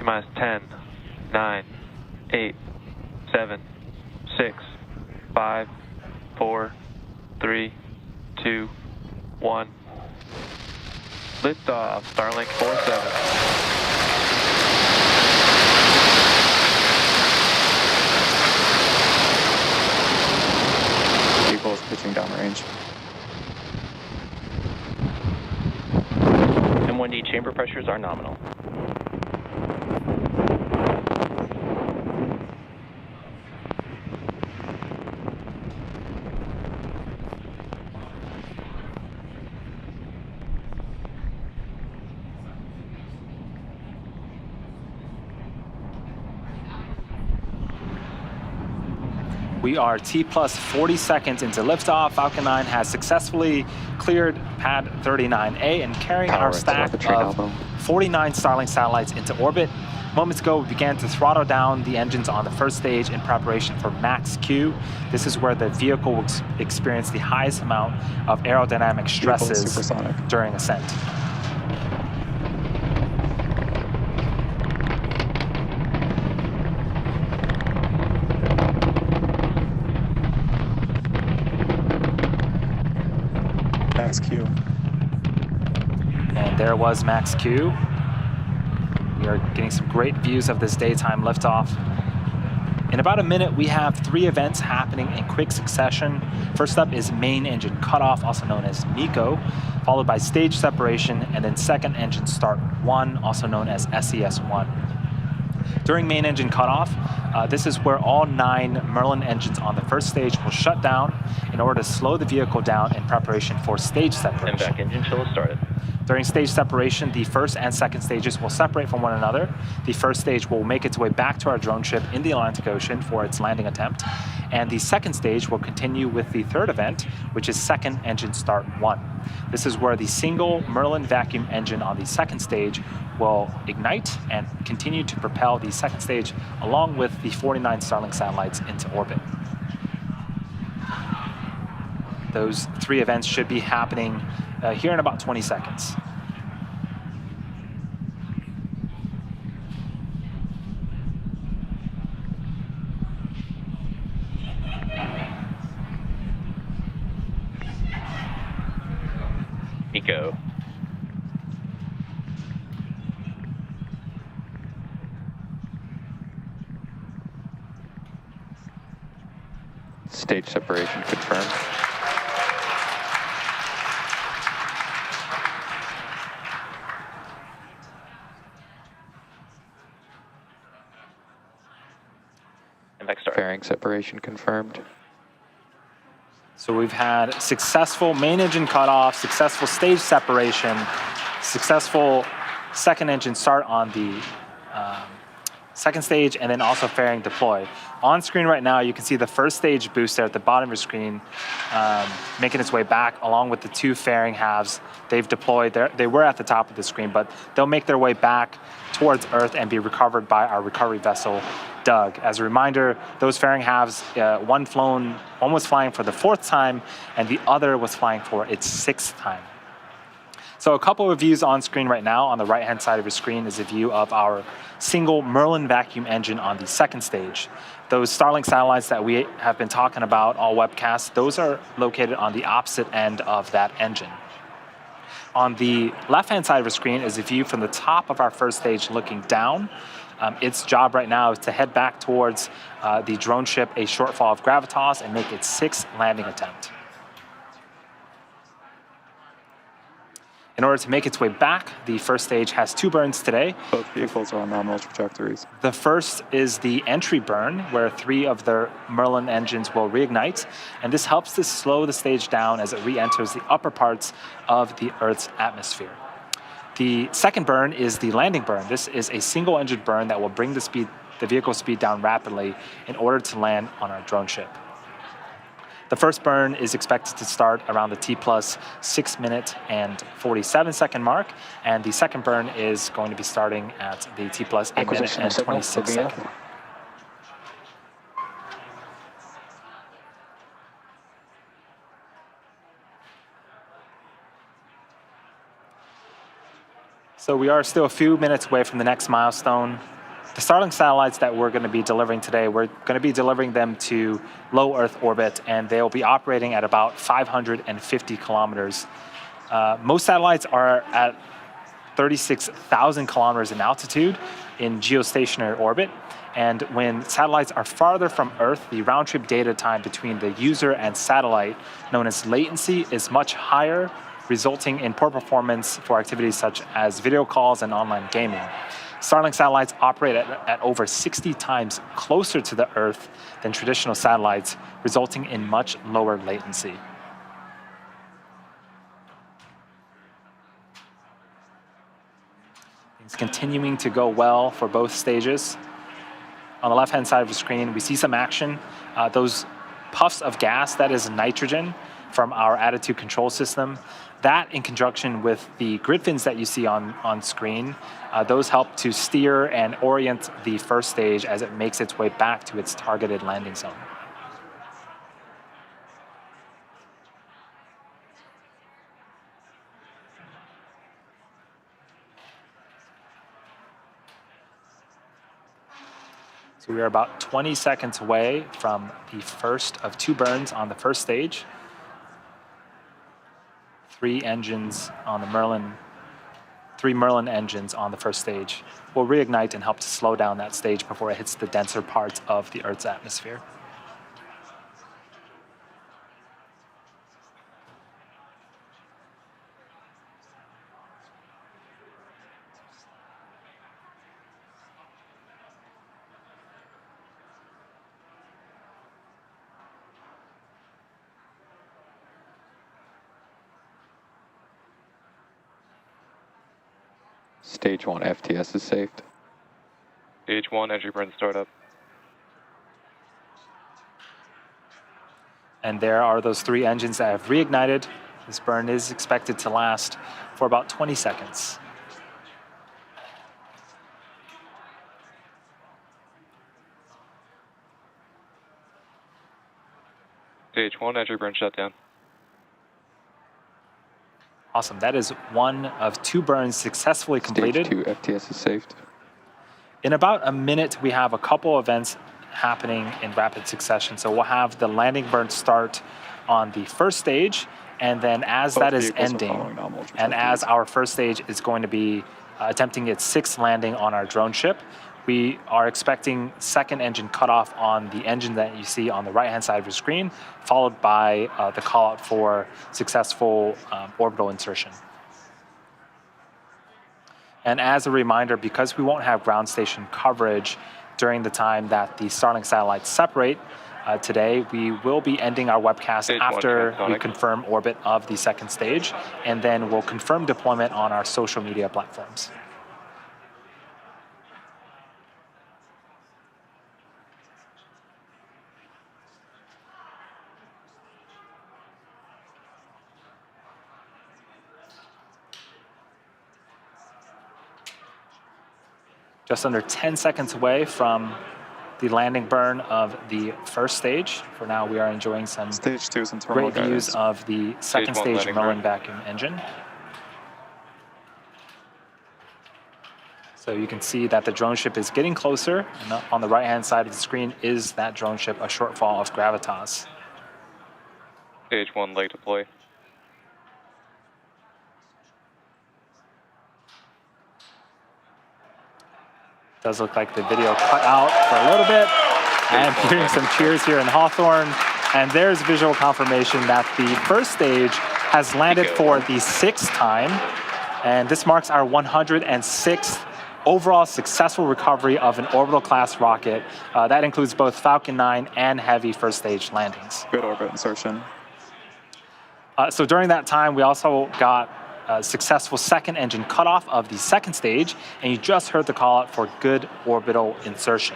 minus 10, 9, 8, 7, 6, 5, 4, 3, 2, 1. Liftoff, Starlink 47. Vehicle is pitching downrange. M1D chamber pressures are nominal. We are T plus 40 seconds into liftoff. Falcon 9 has successfully cleared pad 39A and carrying Power our into stack orbit right of now, 49 Starlink satellites into orbit. Moments ago, we began to throttle down the engines on the first stage in preparation for max Q. This is where the vehicle will experience the highest amount of aerodynamic stresses supersonic during ascent. Max Q. And there was max Q. We are getting some great views of this daytime liftoff. In about a minute, we have 3 events happening in quick succession. First up is main engine cutoff, also known as MECO, followed by stage separation, and then second engine start 1, also known as SES1. During main engine cutoff, this is where all 9 Merlin engines on the first stage will shut down in order to slow the vehicle down in preparation for stage separation. MVAC engine chill is started. During stage separation, the first and second stages will separate from one another. The first stage will make its way back to our drone ship in the Atlantic Ocean for its landing attempt. And the second stage will continue with the third event, which is second engine start 1. This is where the single Merlin vacuum engine on the second stage will ignite and continue to propel the second stage along with the 49 Starlink satellites into orbit. Those 3 events should be happening here in about 20 seconds. MECO. Stage separation confirmed. MVAC start. Fairing separation confirmed. So we've had successful main engine cutoff, successful stage separation, successful second engine start on the second stage, and then also fairing deploy. On screen right now, you can see the first stage booster at the bottom of your screen making its way back along with the 2 fairing halves. They've deployed. They were at the top of the screen, but they'll make their way back towards Earth and be recovered by our recovery vessel, Doug. As a reminder, those fairing halves, one was flying for the 4th time, and the other was flying for its 6th time. So a couple of views on screen right now. On the right-hand side of your screen is a view of our single Merlin vacuum engine on the second stage. Those Starlink satellites that we have been talking about, all webcasts, those are located on the opposite end of that engine. On the left-hand side of your screen is a view from the top of our first stage looking down. Its job right now is to head back towards the drone ship, a shortfall of gravitas, and make its 6th landing attempt. In order to make its way back, the first stage has 2 burns today. Both vehicles are on nominal trajectories. The first is the entry burn, where 3 of the Merlin engines will reignite, and this helps to slow the stage down as it re-enters the upper parts of the Earth's atmosphere. The second burn is the landing burn. This is a single engine burn that will bring the vehicle speed down rapidly in order to land on our drone ship. The first burn is expected to start around the T plus 6 minute and 47 second mark, and the second burn is going to be starting at the T plus 8 minute and 26 second. So we are still a few minutes away from the next milestone. The Starlink satellites that we're going to be delivering today, we're going to be delivering them to low Earth orbit, and they'll be operating at about 550 kilometers. Most satellites are at 36,000 kilometers in altitude in geostationary orbit. And when satellites are farther from Earth, the round-trip data time between the user and satellite, known as latency, is much higher, resulting in poor performance for activities such as video calls and online gaming. Starlink satellites operate at over 60 times closer to the Earth than traditional satellites, resulting in much lower latency. It's continuing to go well for both stages. On the left-hand side of the screen, we see some action. Those puffs of gas, that is nitrogen from our attitude control system. That, in conjunction with the grid fins that you see on screen, those help to steer and orient the first stage as it makes its way back to its targeted landing zone. So we are about 20 seconds away from the first of 2 burns on the first stage. 3 engines on the Merlin, 3 Merlin engines on the first stage will reignite and help to slow down that stage before it hits the denser parts of the Earth's atmosphere. Stage 1 FTS is saved. Stage 1, entry burn startup. And there are those 3 engines that have reignited. This burn is expected to last for about 20 seconds. Stage 1, entry burn shutdown. Awesome. That is 1 of 2 burns successfully completed. Stage 2 FTS is saved. In about a minute, we have a couple events happening in rapid succession. So we'll have the landing burn start on the first stage, and then as that is ending, and as our first stage is going to be attempting its 6th landing on our drone ship, we are expecting second engine cutoff on the engine that you see on the right-hand side of your screen, followed by the call out for successful orbital insertion. And as a reminder, because we won't have ground station coverage during the time that the Starlink satellites separate today, we will be ending our webcast Stage after 1, we confirm orbit of the second stage, and then we'll confirm deployment on our social media platforms. Just under 10 seconds away from the landing burn of the first stage. For now, we are enjoying some Stage 2 is in terminal great views guidance. of the second Stage 1 stage landing Merlin burn. vacuum engine. So you can see that the drone ship is getting closer, and on the right-hand side of the screen is that drone ship, a shortfall of gravitas. Stage 1, leg deploy. Does look like the video cut out for a little bit. And hearing some cheers here in Hawthorne. And there's visual confirmation that the first stage has landed for the 6th time. And this marks our 106th overall successful recovery of an orbital class rocket. That includes both Falcon 9 and Heavy first stage landings. Good orbit insertion. So during that time, we also got a successful second engine cutoff of the second stage, and you just heard the call out for good orbital insertion.